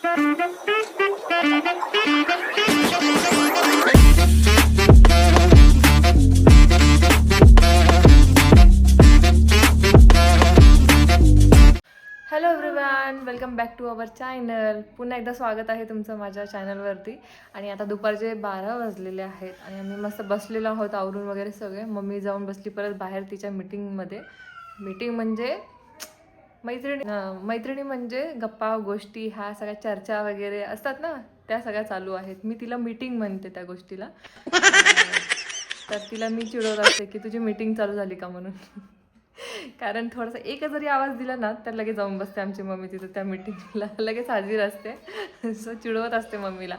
Hello everyone, welcome back to our channel. पुन्हा एकदा स्वागत आहे तुमचं माझ्या चॅनलवरती. आणि आता दुपारचे 12 वाजलेले आहेत आणि आम्ही मस्त बसलेलो आहोत आवरून वगैरे सगळे. मम्मी जाऊन बसली परत बाहेर तिच्या मीटिंगमध्ये. मीटिंग म्हणजे मैत्रिणी म्हणजे गप्पा गोष्टी, ह्या सगळ्या चर्चा वगैरे असतात ना, त्या सगळ्या चालू आहेत. मी तिला मीटिंग म्हणते त्या गोष्टीला. तर तिला मी चिडवत असते की तुझी मीटिंग चालू झाली का म्हणून. कारण थोडासा एक जरी आवाज दिला ना तर लगेच जाऊन बसते आमची मम्मी तिथं त्या मीटिंगला, लगेच हजर असते. सो चिडवत असते मम्मीला.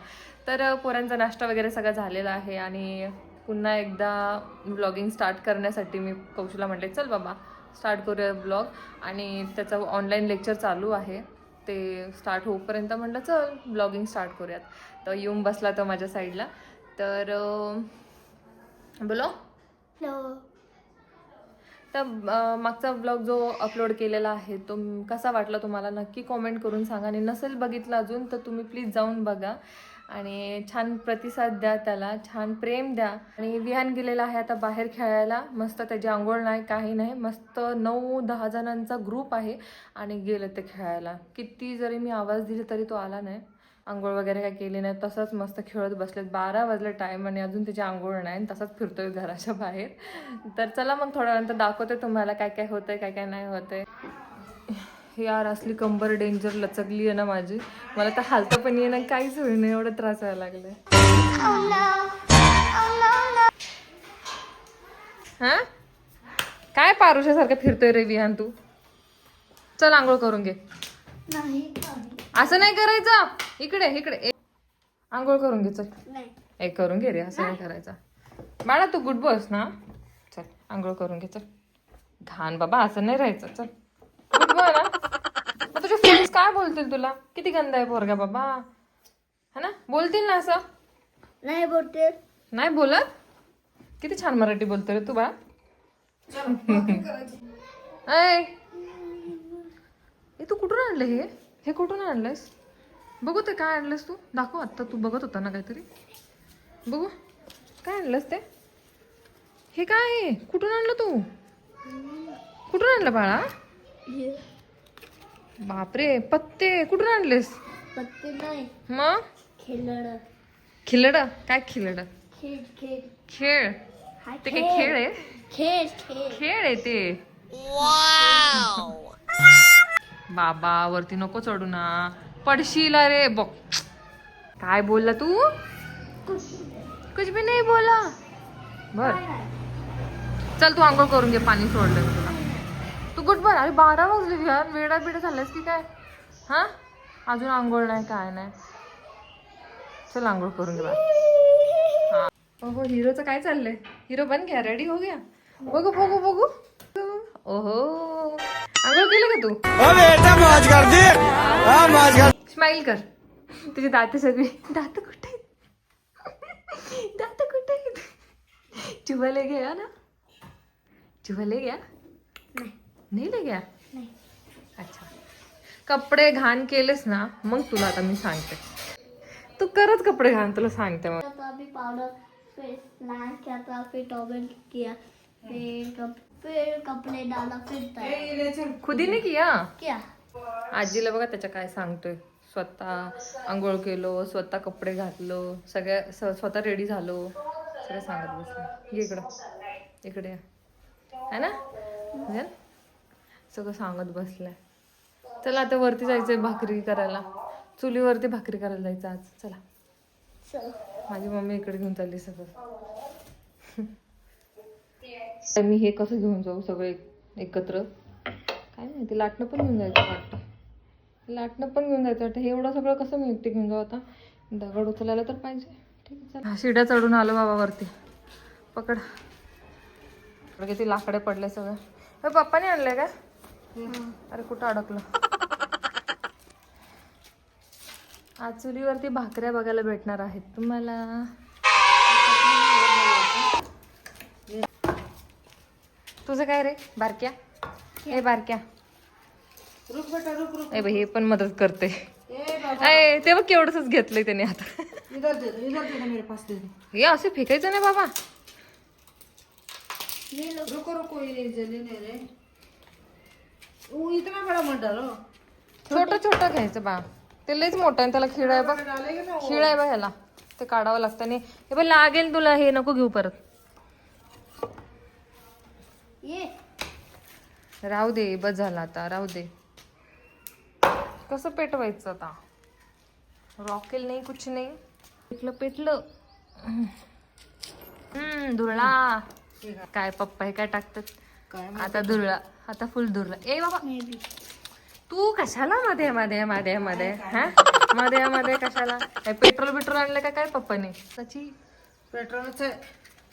तर पोरांचा नाश्ता वगैरे सगळं झालेला आहे आणि पुन्हा एकदा ब्लॉगिंग स्टार्ट करण्यासाठी मी कौशला म्हटले चल बाबा स्टार्ट करूया ब्लॉग. आणि त्याचं ऑनलाईन लेक्चर चालू आहे, ते स्टार्ट होईपर्यंत म्हटलं चल ब्लॉगिंग स्टार्ट करूयात. तर येऊन बसला तो माझ्या साईडला. तर बोलो तर मागचा ब्लॉग जो अपलोड केलेला आहे तो कसा वाटला तुम्हाला नक्की कॉमेंट करून सांगा. आणि नसेल बघितलं अजून तर तुम्ही प्लीज जाऊन बघा आणि छान प्रतिसाद द्या, त्याला छान प्रेम द्या. आणि विहान गेलेला आहे आता बाहेर खेळायला. मस्त त्याची आंघोळ नाही काही नाही, मस्त 9-10 जणांचा ग्रुप आहे आणि गेलं ते खेळायला. किती जरी मी आवाज दिले तरी तो आला नाही. आंघोळ वगैरे काय केली नाही, तसंच मस्त खेळत बसलेत. 12 वाजले टाईम आणि अजून त्याची आंघोळ नाही आणि तसाच फिरतोय घराच्या बाहेर. तर चला मग थोड्या नंतर दाखवते तुम्हाला काय काय होतंय काय काय नाही होतंय. यार असली कंबर डेंजर लचकली आहे ना माझी, मला तर हालतं पण ये ना काहीच होईना, एवढं त्रास व्हायला लागलाय. हा काय पारुशासारखं फिरतोय रे विहान तू. चल आंघोळ करून घे. असं नाही करायचं, इकडे इकडे आंघोळ करून घे. चल एक करून घे रे, असं नाही करायचं बाळा, तू गुड बॉयस ना. चल आंघोळ करून घे चल. घाण बाबा, असं नाही राहायचं. चल गुड बॉय ना. मग तुझे फ्रेंड्स काय बोलतील तुला, किती गंदा आहे पोरगा बाबा, है ना. बोलतील ना असं. नाही बोलते, नाही बोलत. किती छान मराठी बोलतो रे तू बाळा. तू कुठून आणलं हे कुठून आणलंयस. बघू ते काय आणलंस तू, दाखव. आत्ता तू बघत होता ना काहीतरी, बघू काय आणलंस ते. हे काय आहे, कुठून आणलं तू, कुठून आणलं बाळा. बापरे, पत्ते कुठून आणलेस. पत्ते नाही, मग खिलड. खिलड काय खिलड. खेळ खेळ खेळ ते काय खेळ आहे. खेळ खेळ खेळ आहे ते. बाबा वरती नको चढू ना, पडशील रे. बघ काय बोलला तू, कुछ भी नाही बोला. बर चल तू आंघोळ करून घे, पाणी सोडलं मी तुला. तू गुड बॉय. अरे 12 वाजले यार, वेडा बिडा झालास की काय. हा अजून आंघोळ नाही काय नाही. चल आंघोळ करून घे बा. हा ओहो, हिरोचं काय चाललंय. हिरो बन गया, रेडी हो गया. बघू बघू बघू. ओहो आंघोळ केलं का तू. स्माइल कर. तुझी दात सगळी, दात कुठे दात कुठे चुहा ले गया ना, चुहा ले गया नाही ले गया. अच्छा कपडे घाण केलेस ना मग तुला आता मी सांगते. तू करत कपडे घाण, तुला सांगते मग. अभी पाउडर फिर स्नान किया था, फिर टॉवल किया, फिर कपड़े डाला, फिर खुदीने किया. क्या आजीला बघा त्याच्या काय सांगतोय. स्वतः आंघोळ केलो, स्वतः कपडे घातलो, स्वतः रेडी झालो, सगळं सांगत बसलो. ये इकडं इकडे है ना, सगळं सांगत बसलाय. चला आता वरती जायचंय भाकरी करायला, चुलीवरती भाकरी करायला जायचं आज. चला माझी मम्मी इकडे घेऊन चालली सगळं. मी हे कसं घेऊन जाऊ सगळे एकत्र, काय माहिती. लाटणं पण घेऊन जायचं वाटतं, लाटणं पण घेऊन जायचं वाटतं. हे एवढं सगळं कसं मी एकटी घेऊन जाऊ. आता दगड उचलायला तर पाहिजे. ठीक आहे चला. शिड्या चढून आलो बाबा वरती. पकड. किती लाकडे पडले सगळं. पप्पाने आणलंय का. अरे कुठं अडकलं. आज चुलीवरती भाकऱ्या बघायला भेटणार आहेत तुम्हाला. तुझं काय रे बारक्या. ए बारक्या, ए बाई हे पण मदत करते. अय ते बघ केवढंच घेतलंय त्याने आता. इधर दे दो मेरे पास दे दो. हे असे फेकायचं नाही बाबा. रुको रुको ये जले नहीं रे. वो इतना बड़ा मत डालो. छोटं छोटं घ्यायचं बा. ते लयच मोठं आहे त्याला खिळ आहे बघ. डालेंगे ना खिळ आहे बघ ह्याला. ते काढावं लागतं आणि हे बघ लागेल तुला. हे नको घेऊ परत. ये राहू दे बस झाला आता राहू दे. कसं पेटवायचं आता. रॉकेल नाही कुछ नाही. पेटलं पेटलं. धुरळा. काय पप्पा हे काय टाकतात. काय आता धुरळा. आता फुल धुरळा. ए बाबा मे बी तू कशाला मध्ये मध्ये मध्ये मध्ये हा मध्ये मध्ये कशाला. काय पेट्रोल बिट्रोल आणलं का काय पप्पाने. सची पेट्रोलच आहे.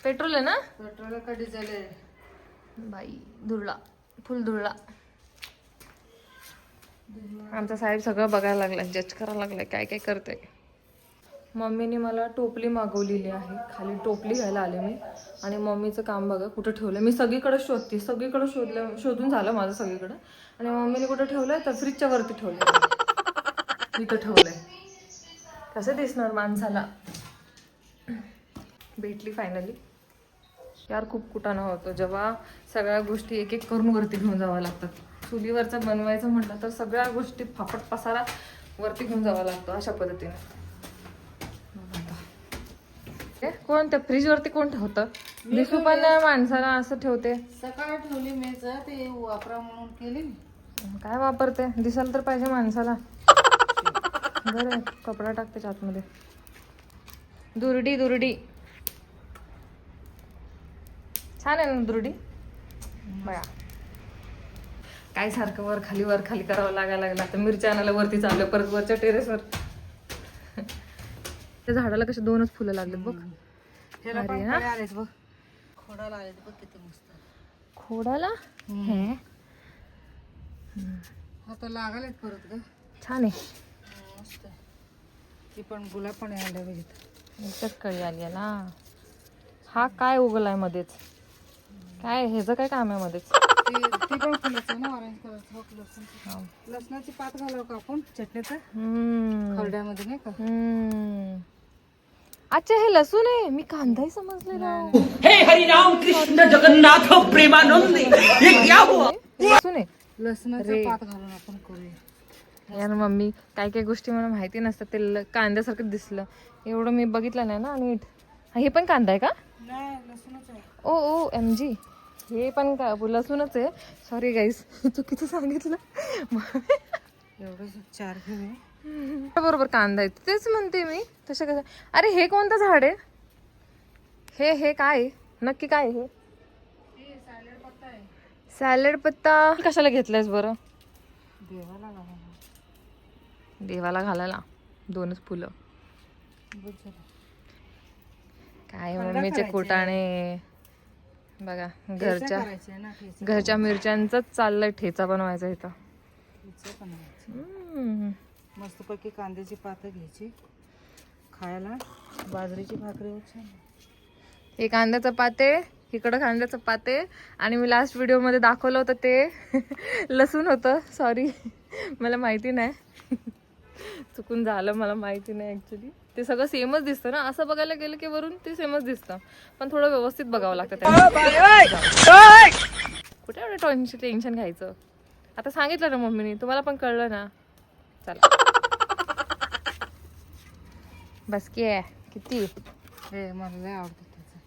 पेट्रोल आहे ना. पेट्रोल का डिझेल आहे. बाई धुरळा फुल धुरळा. आमचा साहेब सगळं बघायला लागलाय जज करायला लागलाय काय काय करते. मम्मीने मला टोपली मागवलेली आहे. खाली टोपली घ्यायला आले मी. आणि मम्मीचं काम बघा कुठं ठेवलं. मी सगळीकडे शोधते. सगळीकडे शोधून झालं माझं सगळीकडं. आणि मम्मीने कुठं ठेवलंय तर फ्रीजच्या वरती ठेवलंय. इथं ठेवलंय. कसं दिसणार माणसाला. भेटली फायनली. यार खूप कुटाणा होतो जेव्हा सगळ्या गोष्टी एक एक करून वरती घेऊन जावं लागतात. चुलीवरचं बनवायचं म्हटलं तर सगळ्या गोष्टी फापट पसारा वरती घेऊन जावा लागतो अशा पद्धतीने. कोण त्या फ्रीज वरती कोण ठेवतं. दिसू पण नाही माणसाला असं ठेवते. सकाळ ठेवली मेज ते वापरा म्हणून केली. काय वापरते दिसायला तर पाहिजे माणसाला. बरं कपडा टाकते आतमध्ये. दुरडी दुरडी छान आहे ना दुरडी. बघा काय सारखं वर खाली करावं लागायला लागलं. आता मिरच्या आणायला वरती चाललं परत वरच्या टेरेसवर. त्या झाडाला कसे 2च फुलं लागलेत बघ. ह्याला अरे पण हा. फळे आलेत बघ. खोडाला आलेत बघ किती मस्त. खोडाला हे आता लागालेत परत ग. छान आहे. मस्त. ती पण गुलाब पण आले बघ इथं. एकच कळी आली आहे ना. हा काय उगलाय मध्येच. काय ह्याचं काय काम आहे मध्येच. ती पण फुलंच आहे ना ऑरेंज कलर. लसूण लसणाची पात घालावं का आपण चटणीचा खरड्यामध्ये नाही का. अच्छा हे लसूण आहे. मी कांदाही समजले ना. हे हरिनाम कृष्ण जगन्नाथ प्रेमानंद ये क्या हुआ. लसूण आहे. लसणाची पात घालून आपण करूया. यार मम्मी काय काय गोष्टी मला माहिती नसतात. ते कांद्यासारखं दिसलं एवढं मी बघितलं नाही ना नीट. हे पण कांदा आहे का. नाही लसूणच आहे. ओ ओ एम जी हे पण का लसूणच आहे. सॉरी गाईस चुकीचं सांगितलं. एवढं 4 घेऊ. बरोबर कांदा आहे तेच म्हणते मी. तसं कसं. अरे हे कोणतं झाड आहे. हे काय आहे? नक्की काय आहे हे. सॅलड पत्ता कशाला घेतलायस बरं. देवाला घालायला. देवाला घालायला 2च फुलं. बघ जरा. काय मम्मीचे कुटाणे बघा. ठेचा करायची आहे ना, ठेचा. घरच्या मिरच्यांचंच चाललंय ठेचा बनवायचा इथं. ठेचा बनवायचं. मस्तपैकी कांद्याची पातं घ्यायची खायला. बाजरीची भाकरी होत छान. हे कांद्याचं पाते इकडं कांद्याचं पाते. आणि मी लास्ट व्हिडिओमध्ये दाखवलं होतं ते लसूण होतं. सॉरी मला माहिती नाही. चुकून झालं मला माहिती नाही ॲक्च्युली. ते सगळं सेमच दिसतं ना. असं बघायला गेलं की वरून ते सेमच दिसतं. पण थोडं व्यवस्थित बघावं लागतं त्याला. कुठे एवढं टेन्शन घ्यायचं. आता सांगितलं ना मम्मीने. तुम्हाला पण कळलं ना. चला बस की आहे किती. हे मला लय आवडतं त्याचं.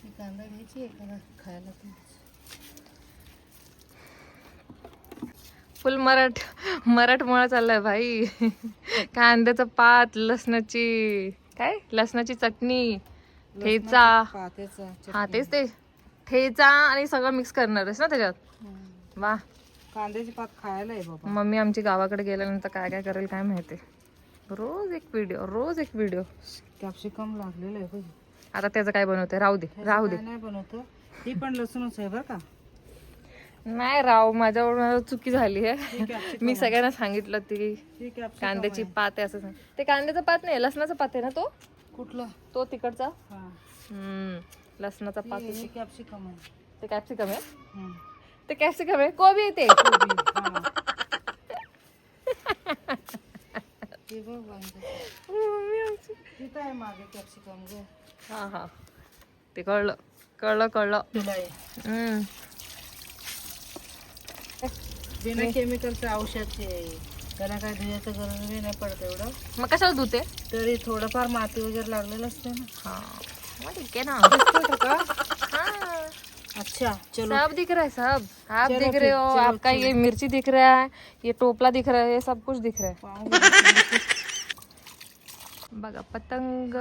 ही कांदा घ्यायची एखादा खायला. फुल मराठमोळा चाललाय भाई. कांद्याचं पात लसणाची लसणाची चटणी ठेचा. हा तेच ते ठेचा आणि सगळं मिक्स करणार आहेस ना त्याच्यात. वा कांद्याची पात खायला आहे बाबा. मम्मी आमची गावाकडे गेल्यानंतर काय काय करेल काय माहिती. रोज एक व्हिडिओ. कॅप्सिकम लागलेलं आहे बघ. आता त्याचं काय बनवते. राहू दे नाही बनवतो. ही पण लसूणच आहे बरं का. नाही माझ्यावर चुकी झाली आहे. मी सगळ्यांना सांगितलं ती कांद्याची पात आहे असं सांग. ते कांद्याचा पात नाही लसणाचा पात आहे ना तो. कुठला तो तिकडचा. हा लसणाचा पात. कॅप्सिकम आहे. ते कॅप्सिकम आहे. ते कॅप्सिकम आहे. कोबी येते. हे बघ वांगे मम्मी आमची. तिथं आहे मागे कॅप्सिकम ग. हा हा ते कळलं कळलं कळलं. तुला आहे हम्म. बिना केमिकलचं औषध ते आहे. त्याला काय धुयाचं गरज बी नाही पडत एवढं. मग कशाला धुते? तरी थोडंफार माती वगैरे लागलेलं असते ना. हाँ मग ठीक है ना. बिस्कुट का? हाँ अच्छा चलो. सब दिख रहा है सब. आप चलो दिख फिर, रहे हो. चलो, आपका ये मिर्ची दिख रहा है, ये टोपला दिख रहा है, ये सब कुछ दिख रहा है. पाव बघा पतंग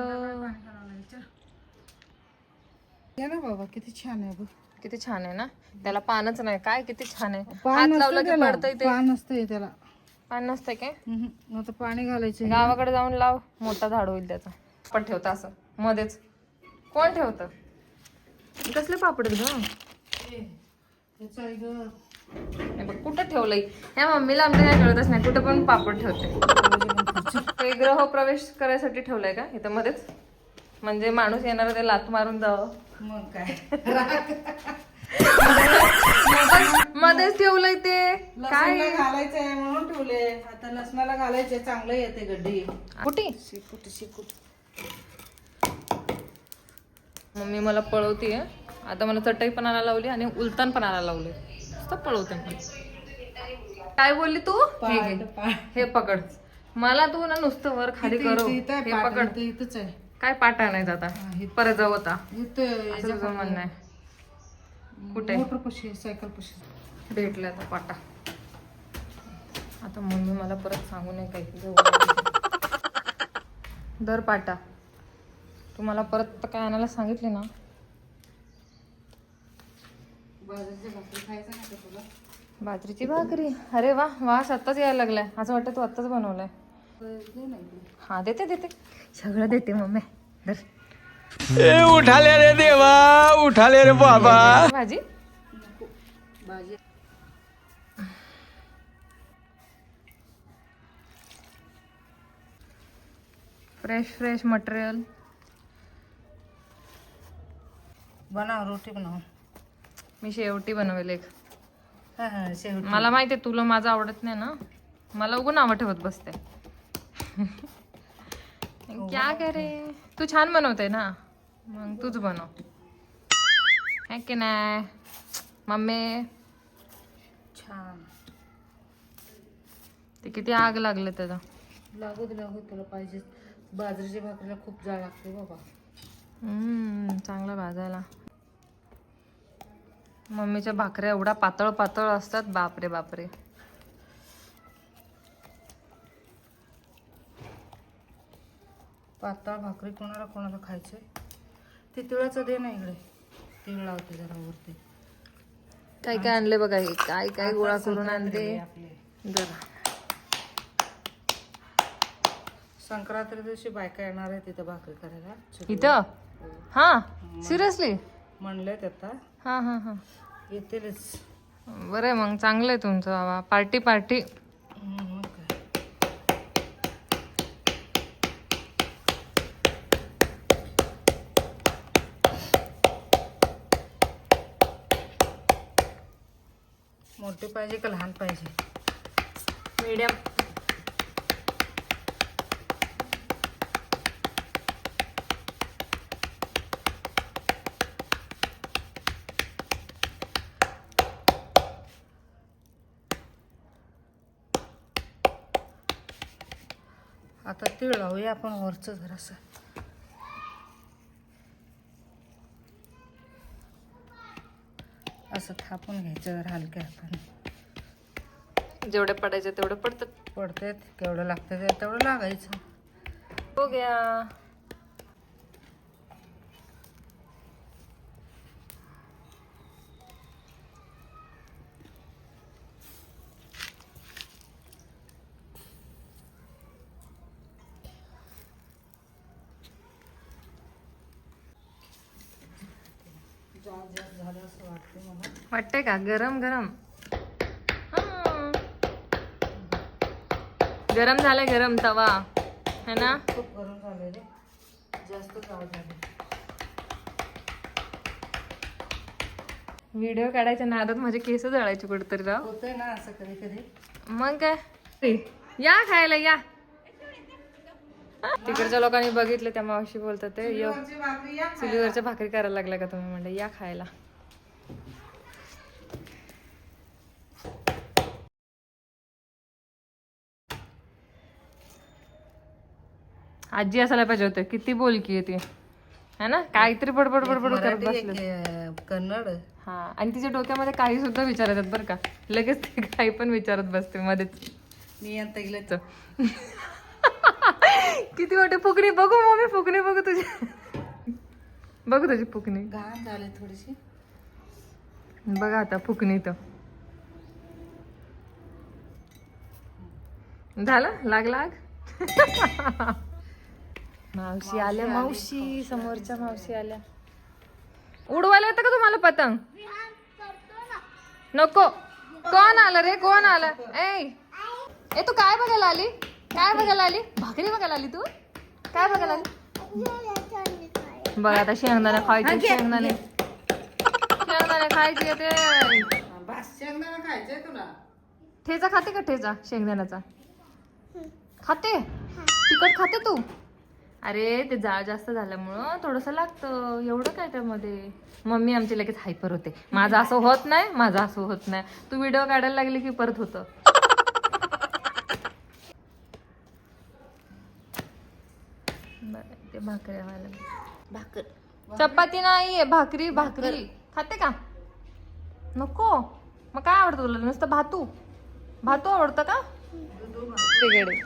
या ना बाबा किती छान आहे बघ. किती छान आहे ना. त्याला पानच नाही काय किती छान आहे. पान हात नसतं लावलं की त्याला. पडतंय ते. पान नसतंय त्याला. पान नसतंय काय. आता पाणी घालायचं. गावाकडे जाऊन लाव मोठा झाड होईल त्याचा. पण ठेवता असं मध्येच कोण ठेवतं. कसले पापड ग. त्याचं आहे ग. हे बघ कुठं ठेवलंय. ह्या मम्मीला आमच्या काय कळतच नाही कुठं पण पापड ठेवते. ते ग्रह प्रवेश करायसाठी ठेवलंय का इथं मध्येच. म्हणजे माणूस येणार ते लात मारून जावं. मग काय मध्येच ठेवलंय ते काय. लसणाला घालायचंय म्हणून ठेवले. आता लसणाला घालायचंय चांगलं येते गड्डी. कुठे शिकूट शिकूट. मम्मी मला पळवतीये आता. मला चटई पण आणायला लावली आणि उलटण पण आणायला लावली. नुसतं पळवते मला. काय बोलली तू. हे घे, हे पकड. मला तू ना नुसतं वर खाली करू. हे पकड. इथंच आहे. काय पाठ आणायचं आता. परत जाऊ आता. इथं असं तुझं म्हणणं आहे. कुठे मोटर पशी सायकल पशी भेटलं आता पाटा. आता मम्मी मला परत सांगू नये काही जाऊ. दर पाटा तुम्हाला परत काय आणायला सांगितले ना. बाजरीची भाकरी खायचं नाही का तुला. बाजरीची भाकरी. अरे वा वास आत्ताच यायला लागलाय. असं वाटतं तू आत्ताच बनवलाय. दे नाही तू. हा देते देते सगळं देते मम्मी. धर. उठाले रे देवा उठाले रे बाबा. भाजी भाजी फ्रेश फ्रेश मटेरियल. बनाव रोटी बनाव. मी शेवटी बनवेल एक. हा शेवटी. मला माहिती आहे तुला माझं आवडत नाही ना. मला उगून नावं ठेवत बसते. क्या करे. तू छान बनवते ना मग तूच बनव. है की नाही मम्मी. छान. ते किती आग लागले त्याचा. लागू तुला पाहिजे. बाजरीच्या भाकरीला खूप जाळ लागते बाबा. चांगला भाजायला. मम्मीच्या भाकऱ्या एवढा पातळ पातळ असतात. बापरे बापरे. पातळ भाकरी कोणाला कोणाला खायचंय. ते तिळाचं दे ना इकडे. तिळ लावते जरा वरती. काय काय आणले बघा. हे काय काय गोळा करून आणते. आपले जरा संक्रांती दिवशी बायका येणार आहे तिथं भाकरी करायला. इथं. हा सिरियसली. म्हणलेत आता हा हा हा येतीलच. बरं आहे मग. चांगलं आहे तुमचं बाबा. Party party. मग काय. मोठी पाहिजे का लहान पाहिजे. मीडियम. आता तीळ लावूया आपण वरचं जरासं. असं थापून घ्यायचं जरा हलक्या हाताने. जेवढे पडायचे तेवढे पडतात. पडते केवढं लागतं ते तेवढं लागायचं. हो गया. झालं असं वाटतं मला. वाटतंय का गरम गरम. हा. गरम झालाय गरम तवा है ना. खूप गरम झाले रे. जास्त जाळ झाले. व्हिडिओ काढायच्या नादात माझे केस जळायचे कुठेतरी राव. होतंय ना असं कधी कधी. मग काय. या खायला या. तिकडच्या लोकांनी बघितलं त्या मावशी बोलतात ते यो चुलीवरची भाकरी या खायला. चुलीवरच्या भाकरी करायला लागल्या का तुम्ही म्हणलं या खायला. आजी असायला पाहिजे होते. किती बोलकी आहे ती है ना, काहीतरी बडबड बडबड करत बसले. कन्नड. हा, आणि तिच्या डोक्यामध्ये काही सुद्धा विचारत आहेत बरं का, लगेच ते काही पण विचारत बसते मध्येच. मी आता गेलं किती मोठी फुकणी बघू मम्मी, फुकणी बघू तुझी, बघू तुझी फुकणी. घाण झाले थोडीशी. बघा आता फुकणी तर झालं, लागला आग. मावशी आल्या, मावशी समोरच्या मावशी आल्या. उडवायला येतं का तुम्हाला पतंग? नको. कोण आलं रे, कोण आलं? ए तू काय बघायला आली, काय बघायला आली? भाकरी बघायला आली तू? काय बघायला आली? बघ आता शेंगदाणे खायचे, शेंगदाणे खायचे ते. शेंगदाणा खायचंय तुला? ठेचा खाते का, ठेचा शेंगदाण्याचा खाते? तिखट खाते तू? अरे ते जाळ जास्त झाल्यामुळं थोडस लागतं, एवढं काय त्यामध्ये. मम्मी आमची लगेच हायपर होते. माझं असं होत नाही, माझं असं होत नाही. तू व्हिडिओ काढायला लागली की परत होतं. ते भाकरी भाकर, चपाती नाहीये, भाकरी. भाकरी खाते का? नको. मग काय आवडतं तुला? नुसतं भातू आवडतं का? तिकडे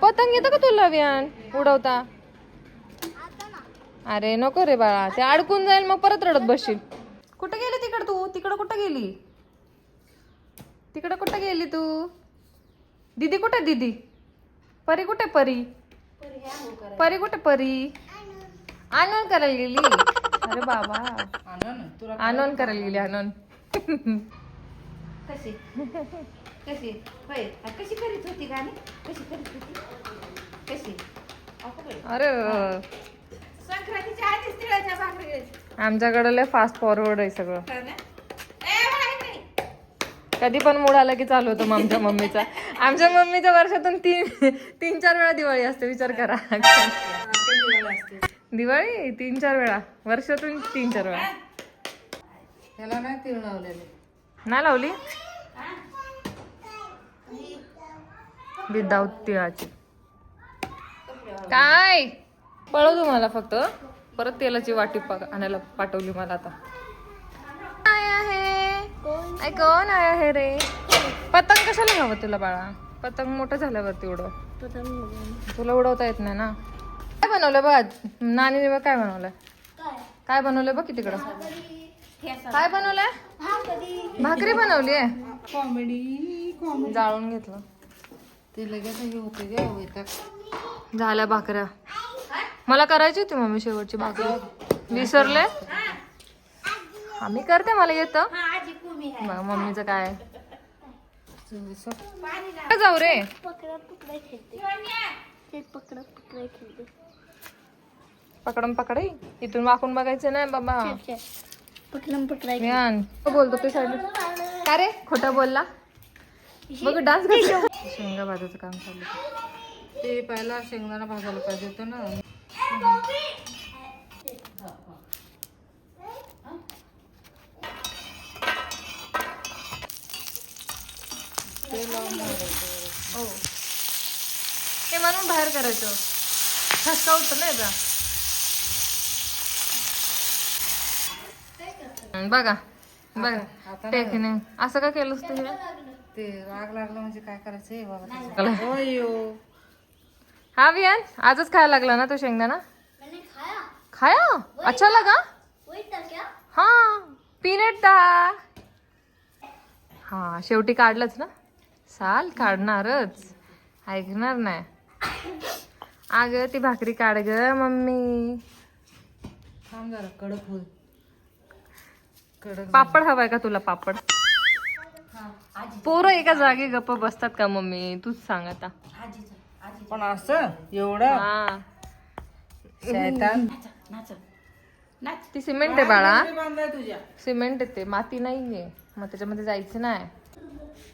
पतंग येतं का तुला वियान उडवता? अरे नको रे बाळा, ते अडकून जाईल मग परत रडत बसशील. कुठे गेली तिकडं तू? तिकडं कुठं गेली? तिकडं कुठं गेली तू? दीदी कुठे? दीदी परी कुठे? परी कुठे? परी आनंद करायला गेली. अरे बाबा, आनंद करायला गेली. आनंद कशी कशी होय कशी करीत होती गाणी, कशी करीत होती, कशी अरे संक्रांतीच्या आधीच तिळाच्या भाकरी. आमच्याकडे लय फास्ट फॉरवर्ड आहे सगळं. कधी पण मूड आला की चालू होतं मग आमच्या मम्मीचा. आमच्या मम्मीच्या वर्षातून 3-4 वेळा दिवाळी असते, विचार करा. दिवाळी 3-4 वेळा वर्षातून, 3-4 वेळा. त्याला नाही तीळ लावलेले. नाही लावली विदाऊट तिळाची. काय पळव तुम्हाला फक्त परत तेलाची वाटी आणायला पाठवली मला आता. काय आहे? कोण आहे रे? पतंग कशाला हवं तुला बाळा? पतंग मोठं झाल्यावरती उडव. तुला उडवता येत नाही ना. काय बनवलं बघ नानीने? बघ काय बनवलंय, काय बनवलंय बघ की तिकडं. काय बनवलंय? भाकरी बनवली आहे. कॉमेडी जाळून घेतलं ते लगेच हे होते गे वैताग. झाल्या भाकऱ्या. मला करायची होती मम्मी शेवटची भाकरी, विसरले. आम्ही करते, मला येतं. बघ मम्मीचं काय. जाऊ रे. पकडम पकडाई, इथून वाकून बघायचं नाही बाबा. ज्ञान बोलतो ते साईड. का रे खोटं बोलला? बघ डान्स करतो. शेंगा भाजायचं काम चालू. ते पहिला शेंगदाणा भाजायला पाहिजे होतं ना. हो ते म्हणून बाहेर करायचं, ठसका होतं ना याचा. बघा बघा टेक्निक असं का केलंस तू? ते राग लागला म्हणजे काय करायचंय बाबा. हा वियान आजच खायला लागला ना तो शेंगदाणा? खाया अच्छा लगा? हाँ पीनट था. हा शेवटी काढलंच ना. साल काढणारच, ऐकणार नाही. अगं ती भाकरी काढ ग मम्मी. थांब जरा कडक होईल. कडक पापड हवाय का तुला? पापड. पोरं एका जागी गप्प बसतात का मम्मी? तूच सांग आता. पण असं एवढं हा शैतान. ती सिमेंट आहे बाळा, बांधलाय तुझ्या. सिमेंट आहे ते, माती नाहीये. मग त्याच्यामध्ये जायचं नाही.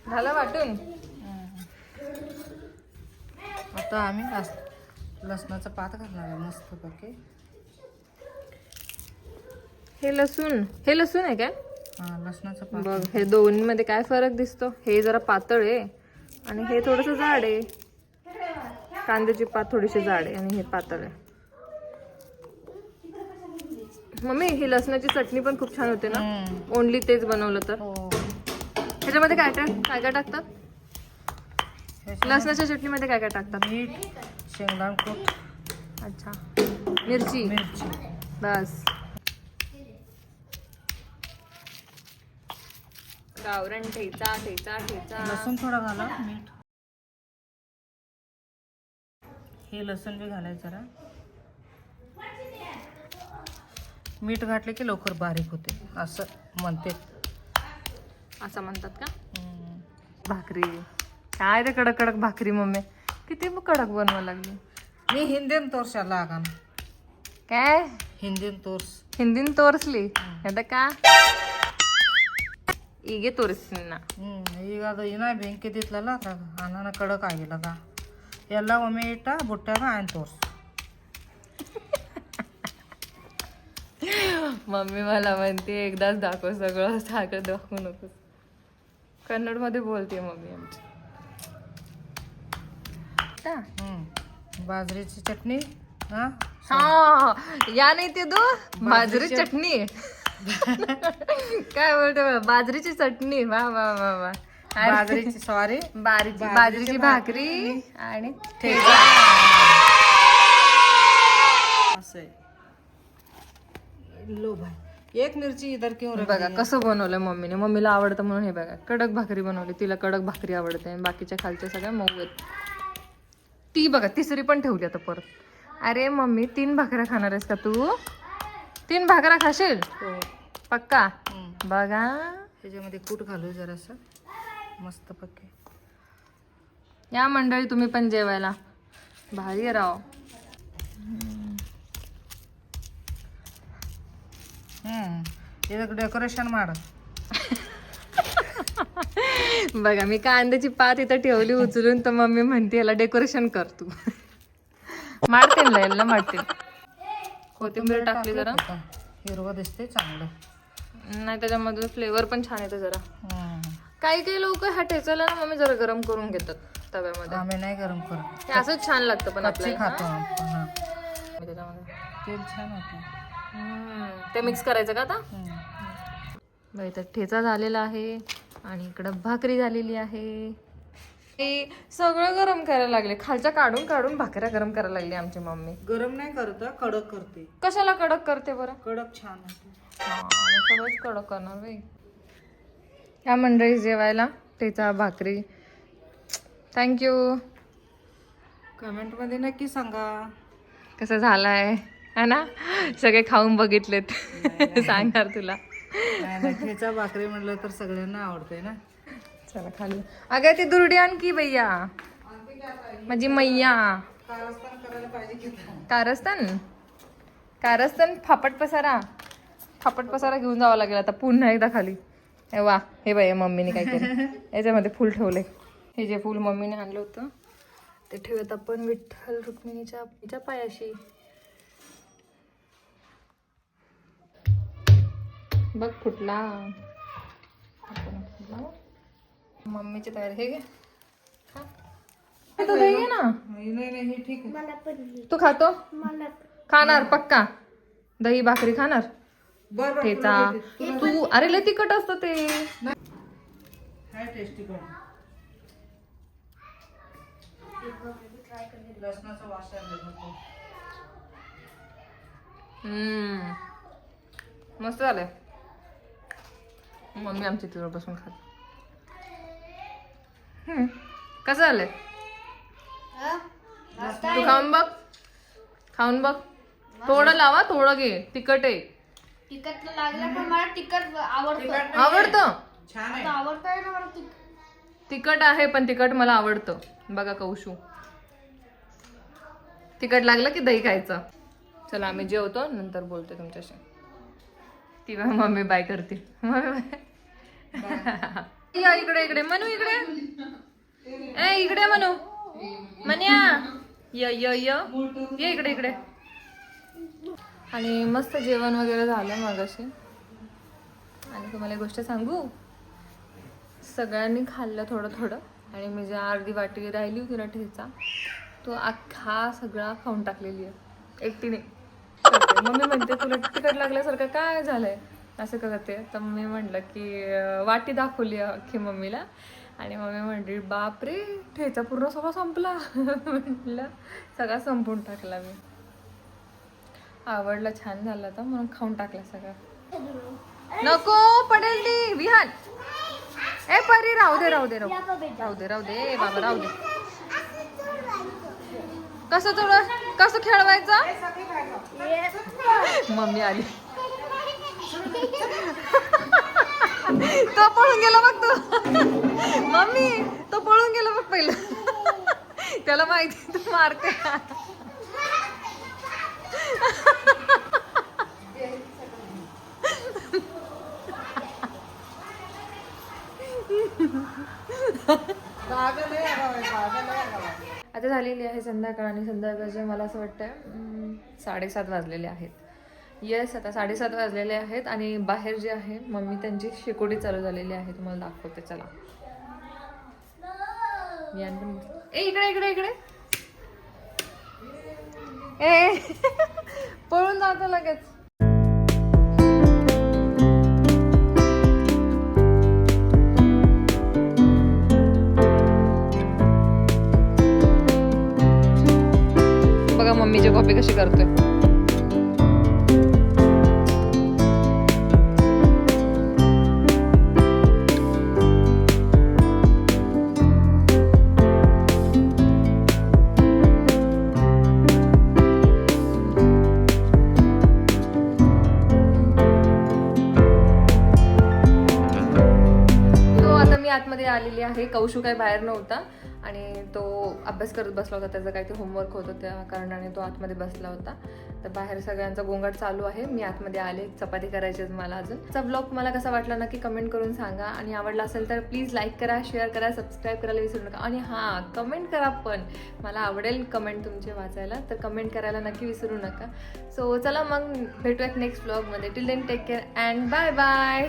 झालं वाटून? आता आम्ही लसणाचा पात घालणार आहे मस्त पैकी. हे लसूण आहे काय? हा लसणाचा पात. बघ हे दोन्हीमध्ये काय फरक दिसतो? हे जरा पातळ आहे आणि हे थोडस जाड आहे. कांद्याची पात थोडीशी जाड आहे आणि हे पातळ आहे. मम्मी ही लसणाची चटणी पण खूप छान होते ना, ओनली तेच बनवलं तर. हो. ह्याच्यामध्ये काय काय टाकतात? लसणाच्या चटणीमध्ये काय काय टाकतात? मीठ, शेंगदाणा कूट, अच्छा, मिरची, बस. गावरण ठेचा ठेचा ठेचा. लसूण थोडा घाला, मीठ. हे लसूण बी घालायचं जरा. मीठ घातले की लवकर बारीक होते असं म्हणते. असं म्हणतात का? भाकरी काय ते कडक कडक भाकरी मम्मी किती कडक बनवा लागली. मी हिंदीन तोर्साला आगा काय हिंदीन तोर्स ಹಿಂದಿನ ತೋರಿಸ್ಲಿ ಎದಕ್ಕ ಹೀಗೆ ತೋರಿಸ್ತೀನಿ ನಾ. ಈಗ ಅದು ಇನ್ನ ಬೆಂಕಿದಿತ್ತಲ್ಲ ಅದ್ರಾಗ ಅನ್ನನ ಕಡಕ್ ಆಗಿಲ್ಲದ ಎಲ್ಲ ಒಮ್ಮೆ ಇಟ್ಟ ಬುಟ್ಟ್ಯಾಗ ಆಯ್ತು ತೋರ್ಸು. मम्मी मला म्हणते एकदाच दाखव सगळं, सारखं दाखवू नकोस. कन्नड मध्ये बोलते मम्मी आमची. बाजरीची चटणी. हा हा या नाही ते दो बाजरी चटणी काय बोलतो बाजरीची चटणी. वा वा वा वा. बाजरीची सॉरी बाजरीची भाकरी आणि असं आहे. लो भाई एक मिरची इधर क्यों रख बघा कसं बनवलंय मम्मीने. मम्मीला आवडतं म्हणून हे बघा कडक भाकरी बनवली. तिला कडक भाकरी आवडते आणि बाकीच्या खालच्या सगळ्या मऊ आहेत. ती बघा तिसरी पण ठेवली आता परत. अरे मम्मी 3 भाकऱ्या खाणार आहेस का तू? 3 भाकऱ्या खाशील पक्का? बघा त्याच्यामध्ये कूट घालू जरासं मस्त पक्के. या मंडळी तुम्ही पण जेवायला. भारी राव. ಇದಕ್ಕೆ ಡೆಕೋರೇಷನ್ ಮಾಡು. बघा मी कांद्याची पात इथं ठेवली उचलून तर मम्मी म्हणते याला डेकोरेशन कर तू. ಮಾಡ್ತೀನಿ ಎಲ್ಲ ಮಾಡ್ತೀನಿ. कोथिंबीर टाकली जरा हिरवं दिसते चांगलं. नाही त्याच्यामध्ये फ्लेवर पण छान येतं जरा. काही काही लोक हा ठेचायला ना मम्मी जरा गरम करून घेतात तव्यामध्ये. आम्ही नाही गरम करत, ते असंच छान लागतं पण कच्ची आपल्याला. खातो आपण. त्याच्यामध्ये तेल छान होतं. ते मिक्स करायचं का आता? बाई तर ठेचा झालेला आहे आणि इकडं भाकरी झालेली आहे. हे सगळं गरम करायला लागले. खालच्या काढून काढून भाकऱ्या गरम करायला लागली आमची मम्मी. गरम नाही करत, कडक करते. कशाला कडक करते बरं? कडक छान होते. सगळंच कडक करणार बाई. ह्या मंडळी जेवायला ठेचा भाकरी. थँक्यू. कमेंट मध्ये नक्की सांगा कसं झालाय है ना. सगळे खाऊन बघितलेत सांगणार तुला. ठेचा भाकरी म्हटलं तर सगळ्यांना आवडते ना. चला खाली. अगं ती दुर्डी आणखी भैया माझी मैया. कारस्थान करायला पाहिजे की कारस्थान फापट पसारा घेऊन जावं लागेल आता पुन्हा एकदा खाली. हे वा हे बाई मम्मीने काय केलं याच्यामध्ये फुल ठेवलंय. हे जे फुल मम्मीने आणलं होतं ते ठेवत आपण विठ्ठल रुक्मिणीच्या पायाशी. बघ फुटला. मम्मीची तयारी. हे घे तो दही घे ना. नाही हे ठीक आहे. मला पण तू खातो? मला खाणार पक्का. दही भाकरी खाणार. बरं ठेचा तू अरे लय तिखट असतं ते. हाय टेस्टी पण. लसणाचा वास आहे. मस्त झालंय. मम्मी आमची तुझ्यावर बसून खात. कसं झालंय? तू खाऊन बघ. थोडं लावा थोडं घे. तिखट आहे. तिखट लागलं पण मला तिखट आवडतं. आवडतं छान आहे. आवडतं ना मला तिखट आहे पण तिखट मला आवडतं. बघा कौशू तिखट लागलं की दही खायचं. चला आम्ही जेवतो नंतर बोलतो तुमच्याशी. ती मम्मी बाय करते. इकडे मनू इकडे. इकडे मनू. मन्या ये इकडे इकडे. आणि मस्त जेवण वगैरे झालं मगाशी. आणि तुम्हाला एक गोष्ट सांगू, सगळ्यांनी खाल्लं थोडं थोडं आणि मी जे अर्धी वाटी राहिली होती ना ठेचा, तो अख्खा सगळा खाऊन टाकलेली आहे एकटीने. मम्मी म्हणते तुला तिखट लागल्यासारखं काय झालंय असं करते. तर मी म्हटलं की वाटी दाखवली अख्खी मम्मीला आणि मम्मी म्हटली बापरे ठेचा पूर्ण सगळा संपला. म्हटलं सगळा संपून टाकला मी. आवडला, छान झाला होता म्हणून खाऊन टाकला सगळं. नको पडेल ती विहान. ए परी राहू दे राहू दे राहू दे राहू दे बाबा राहू दे. कसं थोडं कसं खेळवायचं. मम्मी आली. तो पळून गेला बघ तू. मम्मी तो पळून गेला बघ पहिलं. त्याला माहिती तू मारते. आता झालेली आहे संध्याकाळ आणि संध्याकाळचे मला असं वाटतं 7:30 वाजलेले आहेत. येस आता 7:30 वाजलेले आहेत आणि बाहेर जे आहे मम्मी त्यांची शेकोटी चालू झालेली आहे. तुम्हाला दाखवते चला. ए इकडे इकडे इकडे. ए पळून जातो लगेच. बघा मम्मीची कॉपी कशी करतोय. आतमध्ये आलेली आहे. कौशू काय बाहेर नव्हता आणि तो अभ्यास करत बसला होता. त्याचं काही ते होमवर्क होतं त्या कारणाने तो आतमध्ये बसला होता. तर बाहेर सगळ्यांचा गोंगाट चालू आहे. मी आतमध्ये आले. चपाती करायची आहे मला अजून. चा ब्लॉग मला कसा वाटला नक्की कमेंट करून सांगा. आणि आवडला असेल तर प्लीज लाईक करा, शेअर करा, सबस्क्राईब करायला विसरू नका. आणि हां कमेंट करा पण. मला आवडेल कमेंट तुमचे वाचायला. तर कमेंट करायला नक्की विसरू नका. सो चला मग भेटूयात नेक्स्ट ब्लॉगमध्ये. Till then take care and bye bye.